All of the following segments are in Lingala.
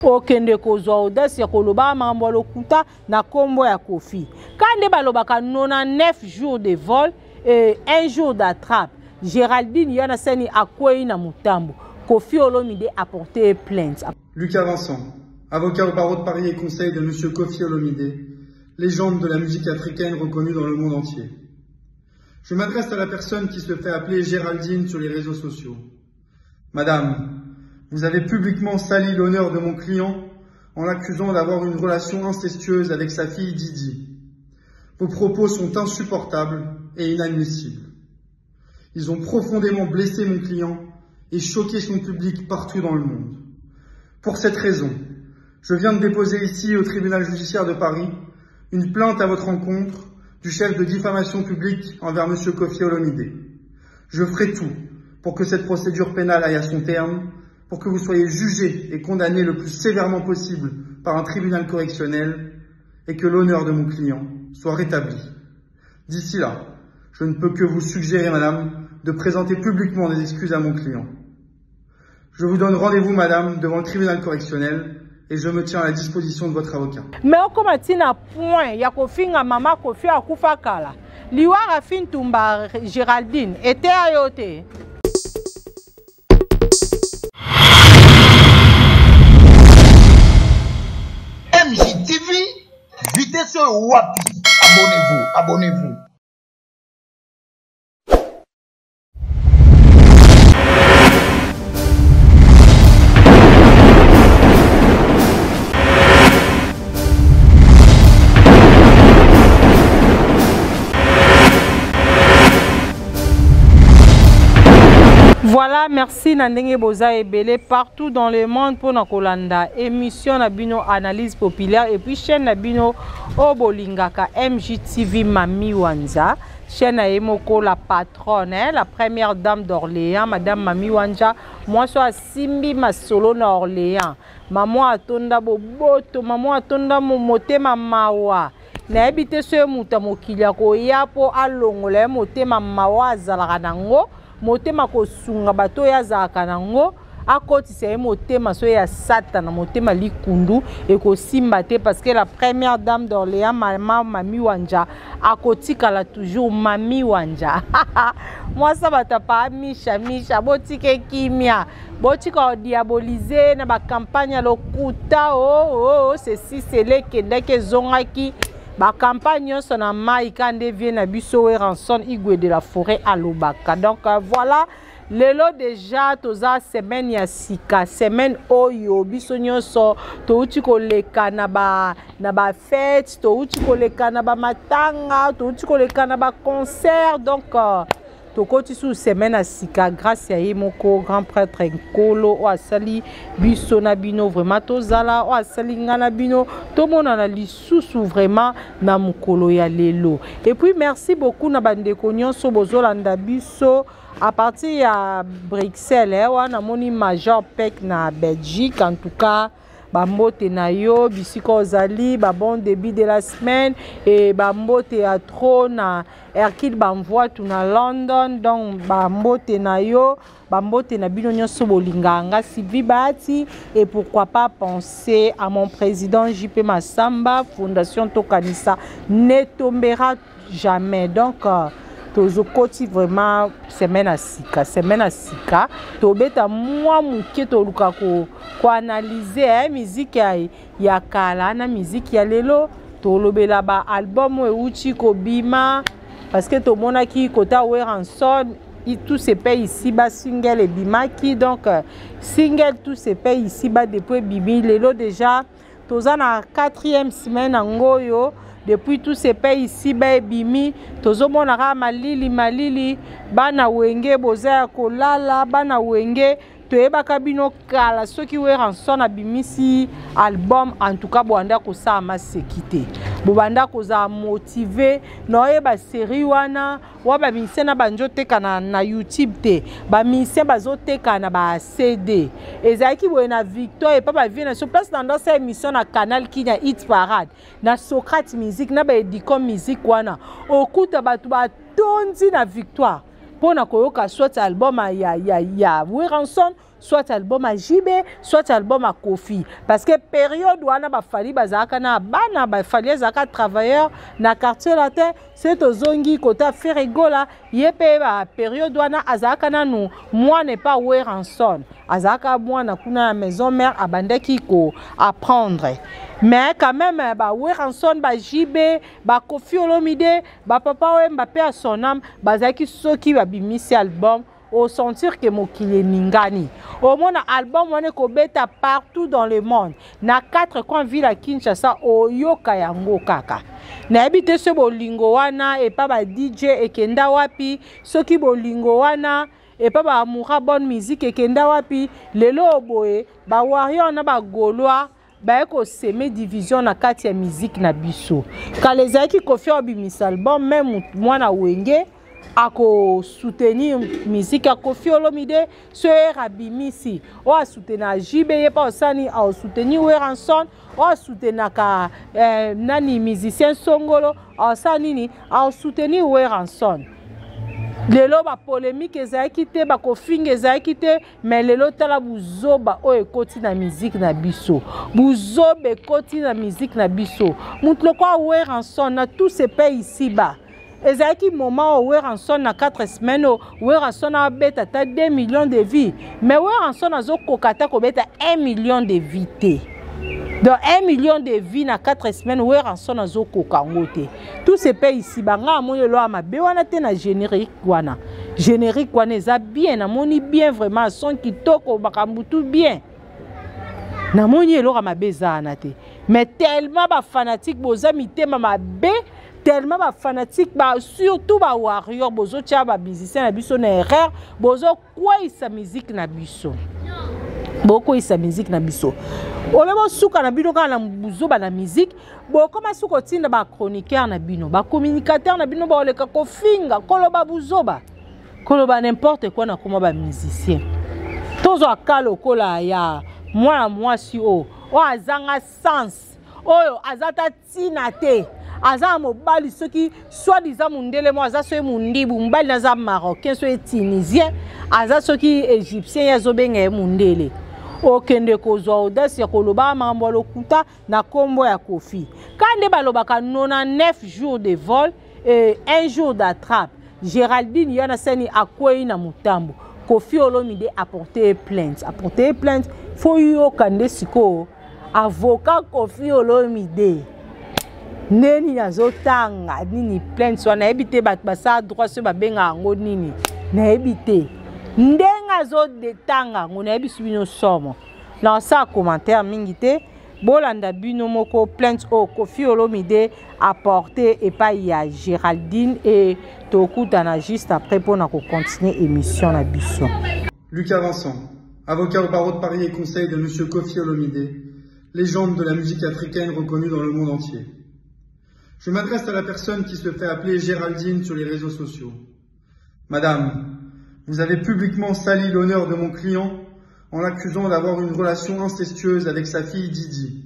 okende kozwa audace ya koloba mambo lokuta na kombo ya Kofi. Kande balobaka 99 jours de vol et 1 jour d'attrape. Géraldine yana seni akwei na mutambo. Kofi Olomide a porté plainte. Lucas Vincent, avocat au barreau de Paris et conseil de M. Kofi Olomide, légende de la musique africaine reconnue dans le monde entier. Je m'adresse à la personne qui se fait appeler Géraldine sur les réseaux sociaux. Madame, vous avez publiquement sali l'honneur de mon client en l'accusant d'avoir une relation incestueuse avec sa fille Didi. Vos propos sont insupportables et inadmissibles. Ils ont profondément blessé mon client et choqué son public partout dans le monde. Pour cette raison, je viens de déposer ici au tribunal judiciaire de Paris une plainte à votre encontre du chef de diffamation publique envers M. Kofi Olomide. Je ferai tout pour que cette procédure pénale aille à son terme, pour que vous soyez jugé et condamné le plus sévèrement possible par un tribunal correctionnel et que l'honneur de mon client soit rétabli. D'ici là, je ne peux que vous suggérer, madame, de présenter publiquement des excuses à mon client. Je vous donne rendez-vous, madame, devant le tribunal correctionnel et je me tiens à la disposition de votre avocat. Mais on commence à point, il y a Kofi nga maman Kofi a kufa kala. Liwa Rafin Tumba Géraldine était à yote. MJTV, vitesse wapi. Abonnez-vous, abonnez-vous. Voilà, merci Nandenge Boza et Belé partout dans le monde pour Nakolanda. Émission Nabino Analyse Populaire et puis chaîne Nabino Obolingaka MJTV Mami Wanza. Chaîne Emoko la patronne, hein, la première dame d'Orléans, Madame Mami Wanza. Moi, je suis Simbi Masolo na Orléans. Maman atonda boboto, maman atonda momote mamawa. Na ebite so muta mokilia ko yapo alongole mote mamawa zalaka nango. Motema ko sunga bato ya zaka nango akoti c'est motema so ya satana motema likundu et ko simba te parce que la première dame d'Orléans maman Mami Wanja akoti kala toujours Mami Wanja. Moi ça bata pa misha botike kimia botika diaboliser na ba campagne lokuta ceci c'est les kendeke zongaki ba campagne son na mai kande vient na biso et ranson igwe de la forêt à Lobaka. Donc voilà le lot déjà toza semaine ya sika semaine oyo biso nyonso to uti koleka na ba fête to uti koleka na ba matanga to uti koleka na ba concert. Donc tokoti sous semaine à sika grâce à Yemoko grand prêtre Nkolo o asali biso na bino vraiment tozala o asali ngana bino to mona na lisusu vraiment na mukolo ya lelo. Et puis merci beaucoup na bandeko nyonso bozolanda biso à partir ya Bruxelles wana moni major pek na Belgique en tout cas. Bambote na yo bisiko ozali ba bon début de la semaine et bambote à trop na Erkid bamvoa tout na London. Donc bambote na yo bambote na bino nyonso bolinganga Sylvie Bati et pourquoi pas penser à mon président JP Massamba Fondation Tokanisa ne tombera jamais. Donc tozokoti vraiment semaine à sika tobeta moi muke toluka ko analyser musique ya kala na musique ya lelo tolobela ba album euti ko bima parce que to mona ki kota Weranson tout se paye ici bas single et bimaki. Donc single tout se paye ici bas depuis bibi lelo déjà toza na 4e semaine ngoyo. Depuis tout ce pays ici, bimi, tozo monara malili, bana wenge boza kolala, bana wenge, toeba kabino kala, ceux qui were en son abimisi album, en tout cas, boanda ko sa ma sekite. Bobanda ko za motivé, noye ba série wana, waba misena banjo teka na YouTube te, ba mise bazo teka na ba CD. Ezaki bo na Victoire et pas ba vie na sur place dans cette émission na canal qui na Hit Parade, na Socrate Music, na ba Edicom Music wana. Okuta batu ba tonzi na Victoire. Pona koyoka soit album ya Weranson soit album à JB, soit album à Kofi. Parce que période où on a fallu bazaka na bana ba fallu zaka travailleurs na quartier latin, c'est au zongi kota Ferregola, yépe ba période où on a azaka na nous, moi n'est pas Weranson. Azaka moi na kuna maison mère abandaki ko apprendre. Mais quand même ba Weranson ba JB, ba Kofi Olomide, ba papa Mbappé à son âme, bazaki soki ba bimisi album au sentir que mokili ningani. Au moins album on est kobeta partout dans le monde. Na 4 coins ville à Kinshasa o yoka yango kaka. Na habite ce bolingo wana et pas ba DJ et kenda wapi, soki bolingo wana et pas ba amoura bonne musique et kenda wapi, lelo boye ba warrior na ba gaulois ba ko semer division na kati ya musique na biso. Quand les aki ko faire bimis album même moi na wenge ako soutenir musique à Kofi Olomide ce rabimisi o a soutenir JB pas osani a soutenir Weranson o a soutenir ka nani musicien Songolo a osani ni a soutenir Weranson. Lelo ba polémique ezaki te ba kofinga ezaki te mais lelo tala buzoba o ekoti na musique na biso buzobe ekoti na musique na biso mutu kwa Weranson na tous ces pays ici bas ezaki moment où Weranson na 4 semaines où Weranson a beta 2 millions de vies mais Weranson a zo kokata ko beta 1 million de vies. Dans 1 million de vies na 4 semaines, Weranson a zo kokangote. Tous ces pays ici, banga amoni lo amabe wana te na générique wana. Générique wana eza bien, amoni bien vraiment son kitoko bakambutu bien. Na moni lo amabe za na te. Mais tellement ba fanatique boza mitema mabe, tellement ba fanatique ba surtout ba warrior bozo tia ba musicien na biso na erreur, bozo kwa isa musique na biso. Boko isa musique na biso. Olebo suka na bino kana buzoba na musique, boko masuko tinda ba chroniqueur na bino, ba communicateur na bino ba oleka ko finga, koloba buzoba. Koloba n'importe quoi na koma ba musicien. Tozo akalo kola ya moi si o azanga sens. Oyo azata tinate. Aza mobali soki soit disant mundele mo aza so mundibu mbali na za marocain so tunisien aza soki égyptien ya zo benga mundele. Okende kozwa audace ya koloba mambo lokuta na kombo ya Kofi. Kande balobaka 99 jours de vol et 1 jour d'attrape. Géraldine yana seni akwei na mutambo. Kofi Olomide a porté plainte. A porté plainte, faut yo kande siko avocat Kofi Olomide. Neni nazotanga nini plainte so na ebite bat basa droit so babenga ngo nini. Na ebite ndenga zo detanga ngona ebisu bino somo na sa commentaire mingite bolanda bino moko plainte au Kofi Olomide apporté et pas il y a Géraldine et tokutana juste après pour na continuer émission na biso. Lucas Vincent, avocat au barreau de Paris et conseil de monsieur Kofi Olomide, légende de la musique africaine reconnue dans le monde entier. Je m'adresse à la personne qui se fait appeler Géraldine sur les réseaux sociaux. Madame, vous avez publiquement sali l'honneur de mon client en l'accusant d'avoir une relation incestueuse avec sa fille Didi.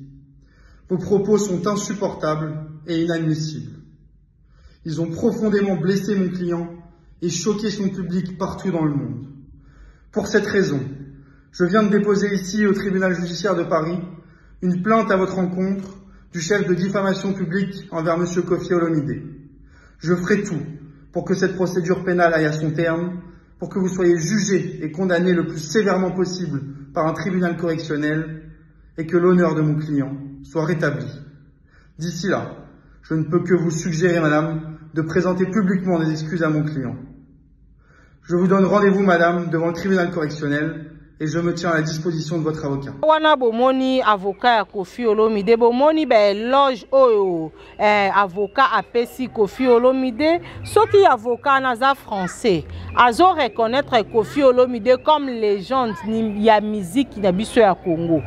Vos propos sont insupportables et inadmissibles. Ils ont profondément blessé mon client et choqué son public partout dans le monde. Pour cette raison, je viens de déposer ici au tribunal judiciaire de Paris une plainte à votre encontre du chef de diffamation publique envers M. Kofi Olomide. Je ferai tout pour que cette procédure pénale aille à son terme, pour que vous soyez jugé et condamné le plus sévèrement possible par un tribunal correctionnel et que l'honneur de mon client soit rétabli. D'ici là, je ne peux que vous suggérer, madame, de présenter publiquement des excuses à mon client. Je vous donne rendez-vous, madame, devant le tribunal correctionnel et je me tiens à la disposition de votre avocat. Wana bomoni avocat ya Kofi Olomide bomoni ba loge oyo avocat apesi Kofi Olomide soki avocat naza français azo reconnaître Kofi Olomide comme légende ya musique na biso ya Congo.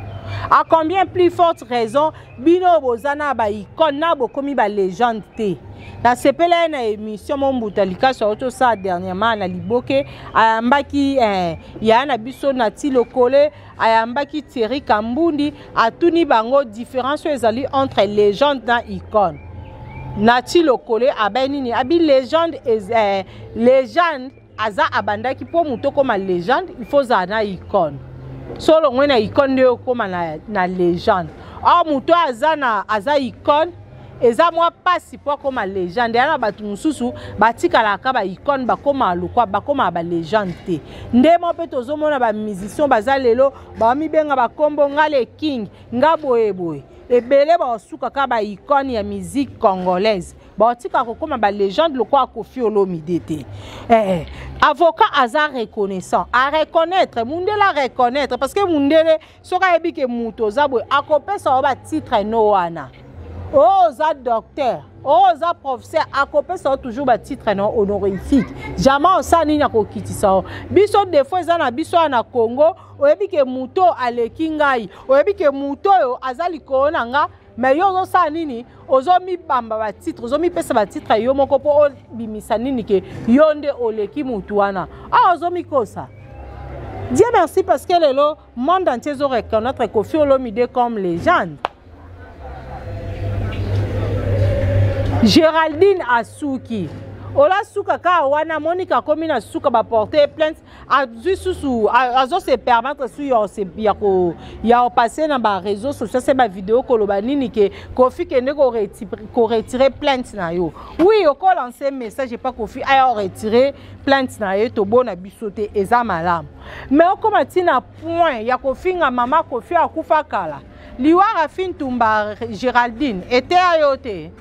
À combien plus forte raison bino bozana ba icône na bokomi ba légende te. Na sepela na émission Mombuta Likaso auto ça dernièrement na Liboke ayambaki ya na biso na Tilokole ayambaki Thierry Kambundi atuni bango différence ezali entre légende na icône. Na Tilokole abenini abi légende légende aza abandaki pour muto comme légende il faut za na icône. solo ngwe na icône nde okoma na légende moto aza icône eza mwa pasi po akoma légende yana bato mosusu batikalaka baicône bakoma lokwa bakoma balégende te nde mo mpe tozomona bamusicien baza lelo bamibenga bakombo nga le king nga boyeboye ebele basukaka baicône ya musique congolaise batika kokoma balégende lokwa Koffi Olomide te avocat aza reconnaissant a reconnaître mundele reconnaître parce que mundele soki ayebi ke moto oza boye akopesa o batitre no wana oza docteur oza professeur akopesa toujours batitre no honorifique jamais osa nini akokitisa biso defo eza na biso na Congo oyebi ke moto aleki ngai oyebi ke moto oyo aza likolo na nga mais yo ozosa nini ozomi bamba batitre ozomi pesa batitre yo moko po bimisa nini ke yo nde oleki mutu wana ozomi kosa. Dieu merci parce que lelo monde entier zo reconnaître Koffi Olomide comme légende. Géraldine Asuki ola suka ka wana Monica komi na suka ba porter plainte azo se permettre su ya passer na ba réseaux sociaux c'est ba vidéo koloba nini ke Koffi kende ko retirer plainte na yo oui oko lancer message pas Koffi aya retirer plainte na yo to bona bisote eza malamu mais okoma tina point ya Koffi nga mama Koffi akufa kala liwara fin tumba Géraldine était ayote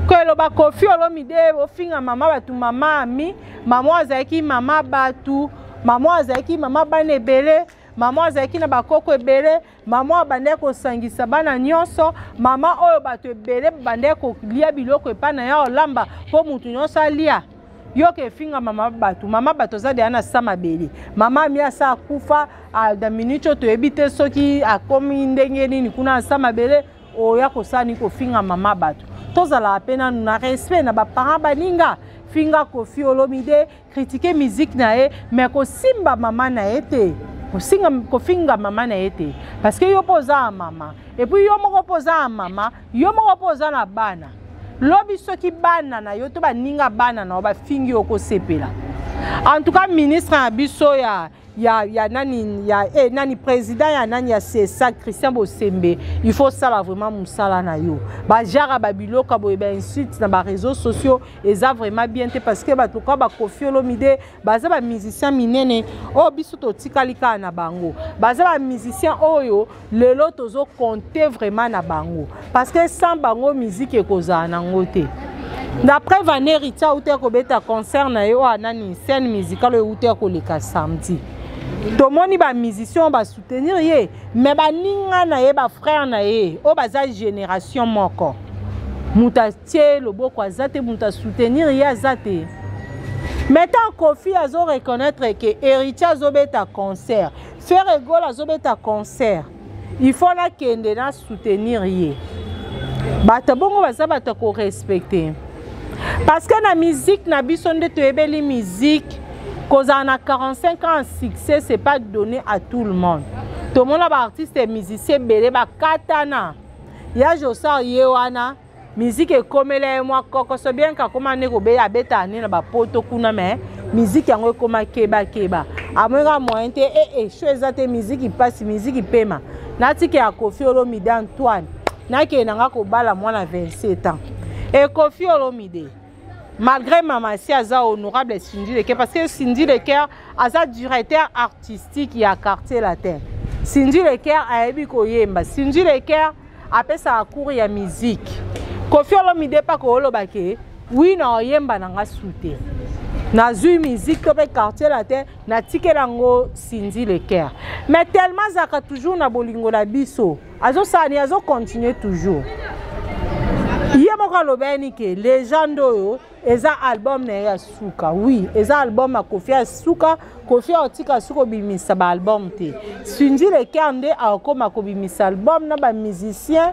que ba Koffi Olomide ofinga mama batu mama ami mama azaki mama batu mama azaki mama bana ebele mama azaki na bakoko ebele mama bande ko sangisa bana nyonso mama oyo batu ebele bande ko lia biloko epana ya olamba po mutu nyonso alia yo ke finga mama batu za de ana sama beli mama mi asa kufa da minute to ebite soki akomi ndenge nini kuna sama bele o ya ko sani ko finga mama batu tozala pena na respect na ba parents baninga finga Koffi Olomide critiquer musique na e mais ko simba mama na ete ko finga mama na ete parce que yo poza mama et puis yo moko poza mama yo moko poza na bana lobi soki bana na yo to baninga bana na ba fingi oko sepela en tout cas ministre abiso ya nani président ya nani ya CSA Christian Bosembe il faut ça là vraiment musala na yo ba jara babiloka boye ba insulte na ba réseaux sociaux eza vraiment bien te parce que ba to ka ba Koffi Olomide baza ba musicien minene o biso to tikalika na bango baza ba musicien oyo lelo tozo compter vraiment na bango parce que sans bango musique ekoza na ngote. D'après Vanerita ou te kobeta concert na yo anani scène musicale ou te koleka samedi. Tomoni ba musicien ba soutenir ye mais ba ninga na ye ba frère na ye o baza génération moko. Muta tie loboko azate muta soutenir ye azate. Maintenant Koffi azo reconnaître que héritier azobeta concert, faire égole azobeta concert. Il faut la kende na soutenir ye. Bata bongo baza bata ko respecter. Parce que la musique, na biso nde toyebeli musique, cause en a 45 ans succès, c'est pas donné à tout le monde. Tout le monde a artiste et musicien belé ba katana. Ya josa yewana, musique est comme les moi koko so bien ka koma ne robe ya beta ni na ba poto kuna mais musique yango koma keba. Amwenga mointe choisa te musique passe musique pema. Natiki ya Koffi Olomide Antoine. Nake nanga ko bala mwana 27 ans. Et Koffi Olomide, malgré maman si aza honorable Cindy Leker, parce que Cindy Leker aza directeur artistique ya quartier latin. Cindy Leker a ebi koyemba. Cindy Leker appelle ça cours ya musique. Koffi Olomide pas ko olobake, oui na oyemba nanga soute. Na zui musique to pe quartier latin na tikelango Cindy Leker. Mais tellement zaka toujours na bolingo na biso. Azo sani azo continuer toujours. Hier moko lobeni ke légende oyo eza album na ya suka oui eza album a Koffi asuka Koffi otika suko bimisa ba album te Cindy Leker nde akoma ko bimisa album na ba musicien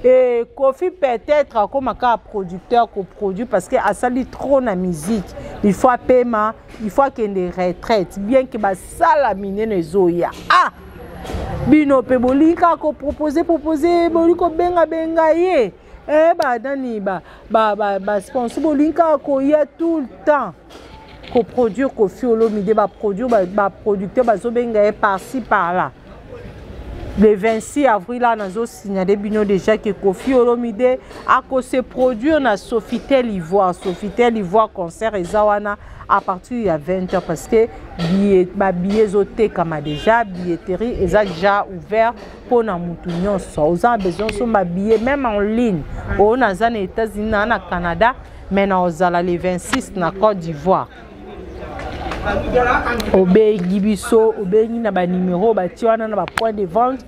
et Koffi peut-être akoma ka producteur ko produit parce que asali trop na musique il faut paiement il faut qu'il y ait des retraites bien que ba sala minene zoya bino pe bolinka ko proposer boliko benga ye ba dani ba sponsor bolinka ko ya tout le temps produire Koffi Olomide, produire producteur bazobenga par-ci par-là. Le 26 avril, là, nous avons signalé déjà que Koffi Olomide a se produire dans Sofitel Ivoire. Sofitel Ivoire concert et Zawana à partir de 20h parce que billets zoté comme déjà billetterie est déjà ouvert pour nos moutons. Nous avons besoin de billets même en ligne. On a les États-Unis, au Canada, mais nous avons les 26 dans Côte d'Ivoire. Obé Gibiso, obé na ba numéro ba tiwana na ba point de vente.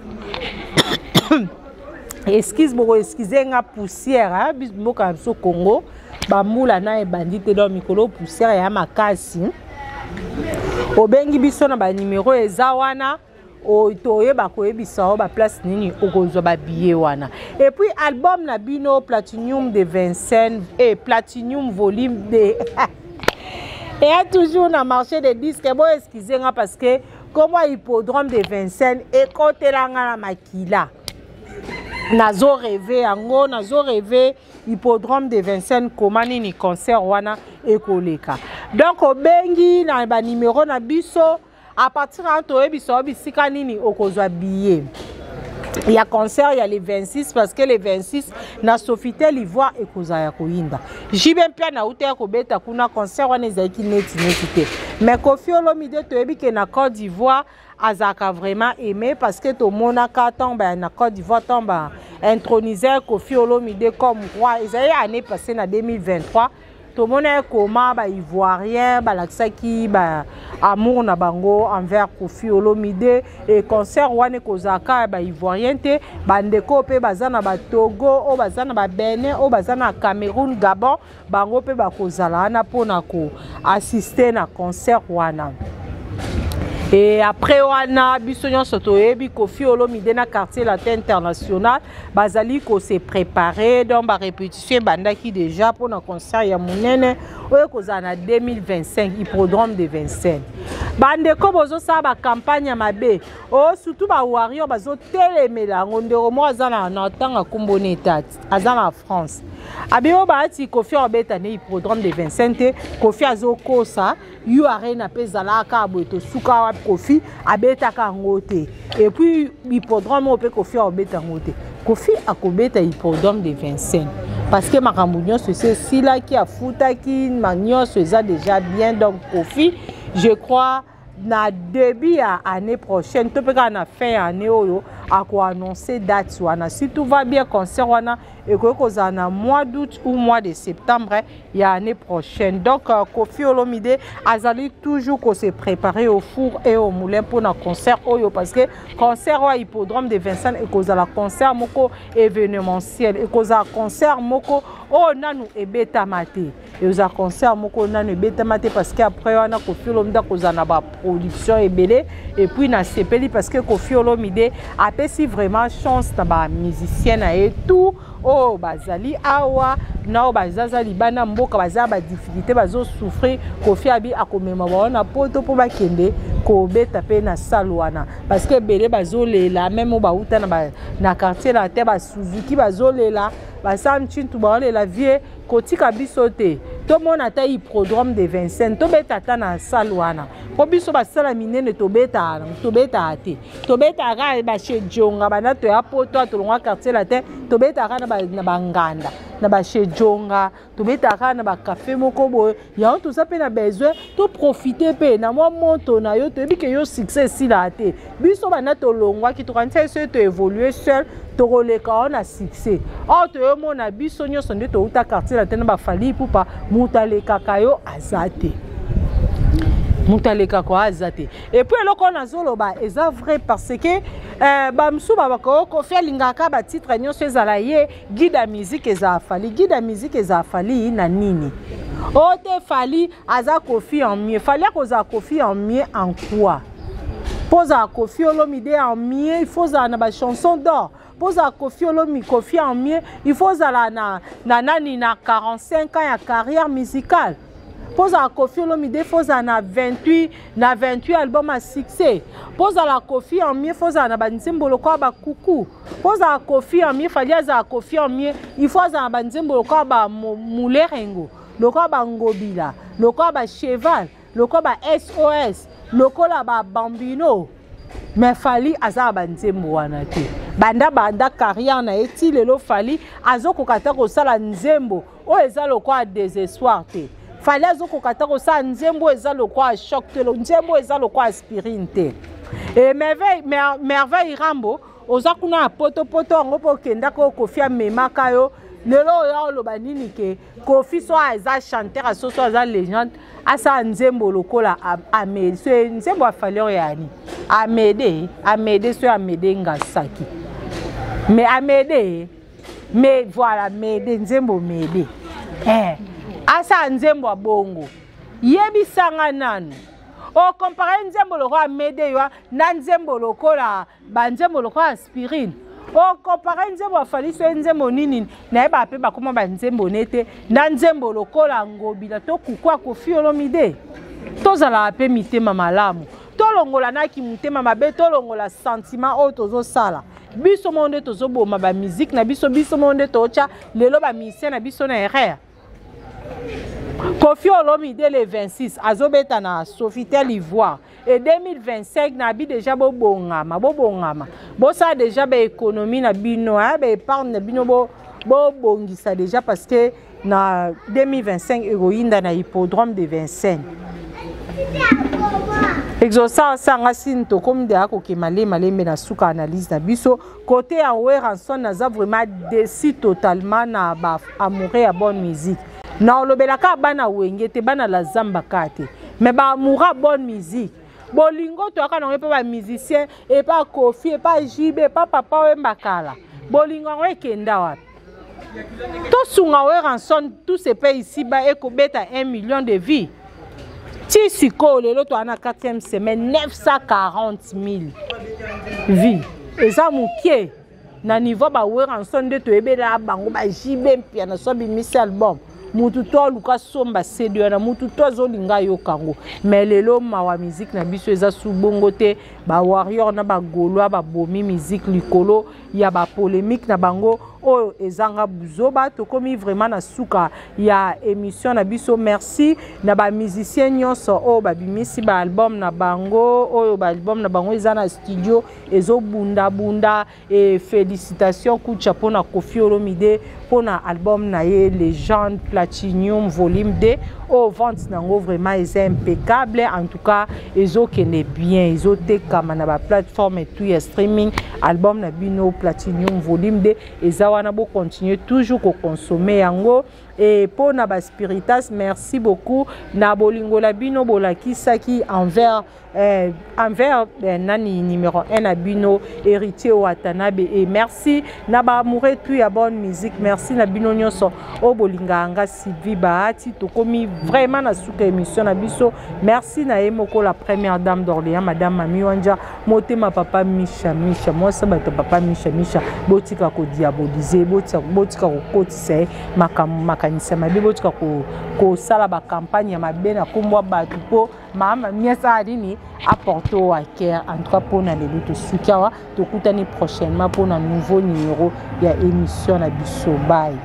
Excusez nga poussière hein bis mboka so Congo ba mula na e bandite do mikolo poussière ya makasi. Obé Gibiso na ba numéro ezawana o toye ba koyebisa ba place nini okozwa ba billet wana. Et puis album na bino Platinum de Vincent et Platinum volume de et il y a toujours dans le marché des disques, bon, excusez-moi parce que comme hippodrome de Vincennes et côté là la maquilla. Nazo rêvé hippodrome de Vincennes comment ni concert wana ekoleka. Donc au bengi na ba numéro na biso à partir de biso bisika nini okozwa billet. Il y a concert, il y a les 26 parce que les 26 na Sofitel Ivoire et Kozaya Koyinda. J'ai bien plein na outer kobeta kuna concert wana ezaki neti. Mais Koffi Olomide toyebi ke na Côte d'Ivoire azaka vraiment aimé parce que to monaka tomba na Côte d'Ivoire tomba intronisé Koffi Olomide comme roi. Ezaya année passée na 2023. Tout le monde est comment ba ivoirien ba laksaki ba amour na bango envers Koffi Olomide et concert wane kozaka ba ivoirien te bandeko pe bazana ba Togo o bazana ba Benin o bazana Cameroun Gabon bango pe ba kozala na pona ko assister na concert wana. Et après wana bisonyo sotoyebi Koffi Olomide na quartier latin international bazali ko se préparer donc ba répétition bandaki déjà pour na concert ya munene oyo kozana 2025 hippodrome de Vincennes. Bandeko bozo sa ba campagne mabe o surtout ba warrior bazo telemela ngondero mo azana na tanga kumbone tati azana France. Abio ba ati Koffi obeta ne hippodrome de Vincennes Koffi azokosa yu arena pezala ka boto suka Koffi abeta ka ngote et puis hippodrome ope Koffi obeta ngote Koffi akobeta hippodrome de Vincennes parce que makambo nyonso c'est si là qui a futa qui magnos ça déjà bien donc Koffi je crois na début à année prochaine to peka na fin année oyo ako annoncer date wana si tout va bien concert wana et que ça na mois d'août ou mois de septembre il y a année prochaine donc Koffi Olomide azali toujours ko se préparer au four et au moulin pour na concert oyo parce que concert wa hippodrome de Vincennes et que la concert moko événementiel et que ça concert moko oh nanu ebeta mate et za concert moko nanu ebeta mate parce que après wana Koffi Olomide ko za na ba production ebele et puis na sepeli parce que Koffi Olomide a si vraiment chance na ba musicien et tout oh bazali awa na bazaza libana mboka baza ba difficulté bazo souffrir Koffi abi akomema baona poto po bakende ko beta pe na salwana parce que belé bazo lela même ba uta na quartier la terre ba Suzuki bazo lela ba samchintu ba lela vie kotika bisote to mona ta hippodrome de Vincennes to beta ta na salwana po biso ba sala minene to beta ate to beta ga ba chez Jonga bana to ya poto to longwa quartier la terre to beta ga na banganda na ba chez Jonga to beta ga na ba café moko boy ya on tout ça pe na besoin to profiter pe na moi monto na yo to bi ke yo succès si la ate biso bana to longwa ki to kanisa so to évoluer seul to roleka on a succès oh to yo mona biso nyonso nde to uta quartier la terre na ba fali pupa mutaleka kayo azate mutaleka ko azate et puis le qu'on a zoloba eza vrai parce que bamsu babako ko fait lingaka ba titre nyonso ezala ye guide musique eza fali na nini o te fali aza Koffi en mieux fali akoza Koffi en mieux en quoi pose à Koffi Olomide en mieux il faut za na ba chanson d'or pose à Koffi Olomide Koffi en mieux il faut za na nani na 45 ans ya carrière musicale. Pose à Koffi Olomide, faut à 28 albums à succès. Pose à la Koffi en mieux, faut à Banzimbolo kwa ba coucou. Pose à Koffi en mieux, fallait à Koffi en mieux, il faut à Banzimbolo kwa ba Moulerengo, le kwa ba Ngobila, le kwa ba Cheval. lokola ba SOS lokola ba Bambino mais Fally aza ba nzembo wana te banda carrière na eti lelo Fally azokokata kosala nzembo o eza lokola désespoir te Fally azokokata kosala nzembo eza lokola choc te nzembo eza lokola aspirine te et merveille Rambo oza kuna poto ango po kenda ko Koffi memaka yo lelo ya loba nini ke Koffi so eza chanteur asoso aza légende asa nzembo lokola Amede so nzembo afale yani Amede so Amede ngasaki mais Amede mais voilà Amede nzembo Mede asa nzembo bongo yebisanga nanu o compare nzembo lokola Amede yo na nzembo lokola banzembo lokola aspirine o compare nzembo Fally so nzembo nini na yeba pe bakoma ba nzembo nete na nzembo lokola Ngobila to kukwa Koffi Olomide tozala pe mitema malamu tolongola naki mutema mabe tolongola sentiment o tozo sala biso monde tozo boma ba musique na biso monde tocha lelo ba musicien na biso na erreur Koffi Olomide le 26 azobeta na Sofitel Ivoire et 2025 na bi déjà bobongama bosa déjà ba économie na bino ba épargne na bino bongisa déjà parce que na 2025 héroïne na hippodrome de 25 Exosa sanga sinto comme de akoke malembe na suka analyse na biso côté en Weranson naza vraiment déçu totalement na ba amoureux ya bonne musique na olobelaka bana wenge te bana la zamba kate mais ba amoureux bonne musique bolingo to aka na pe ba musicien et pas Koffi et pas JB et pas papa Wembakala bolingo ngo ekenda wapi to sunga Weranson tous ces pays ici ba ekobeta 1 million de vies. Si siko lelo to ana 4e semaine 940 000 vies. Et ça mukie na niveau ba Weranson de to ebela bango ba JB mpia na so bi miss album. Mutu to luka somba sedio na mutu to zolinga yo kango. Mais lelo mawa musique na biso eza su bongo te ba warrior na ba goloa ba bomi musique likolo ya ba polémique na bango oyo ezanga buzoba to komi vraiment na suka ya émission na biso merci na ba musicien nyonso o ba bimisi ba album na bango oyo ba album na bango eza na studio ezo bunda et félicitations kucha pona Koffi Olomide pona album na ye Légende Platinum volume 2 au vente nango vraiment est impeccable en tout cas ezo kene bien ezo tekama na ba plateforme et tout ya streaming album na bino Platinum volume 2 eza wana bo continuer toujours ko consommer yango et pour na ba Spiritas merci beaucoup na bolingo la bino bolakisaki envers nani numéro 1 na bino héritier Watanabe et merci na ba amoureux tout ya bonne musique merci na bino nyonso o bolinga anga Sylvie Bahati to komi vraiment na suka émission na biso merci na Emoko la première dame d'Orléans madame Mami Wanja motema papa Misha moi ça ba papa Misha botika ko diaboliser botika ko kotisa makanisa mabe botika ko sala ba campagne ya mabe na kombwa batu po mama miesa alini apporter au cœur en tout cas pour na lelo to sukawa to kutani prochainement pour un nouveau numéro ya émission na biso bye.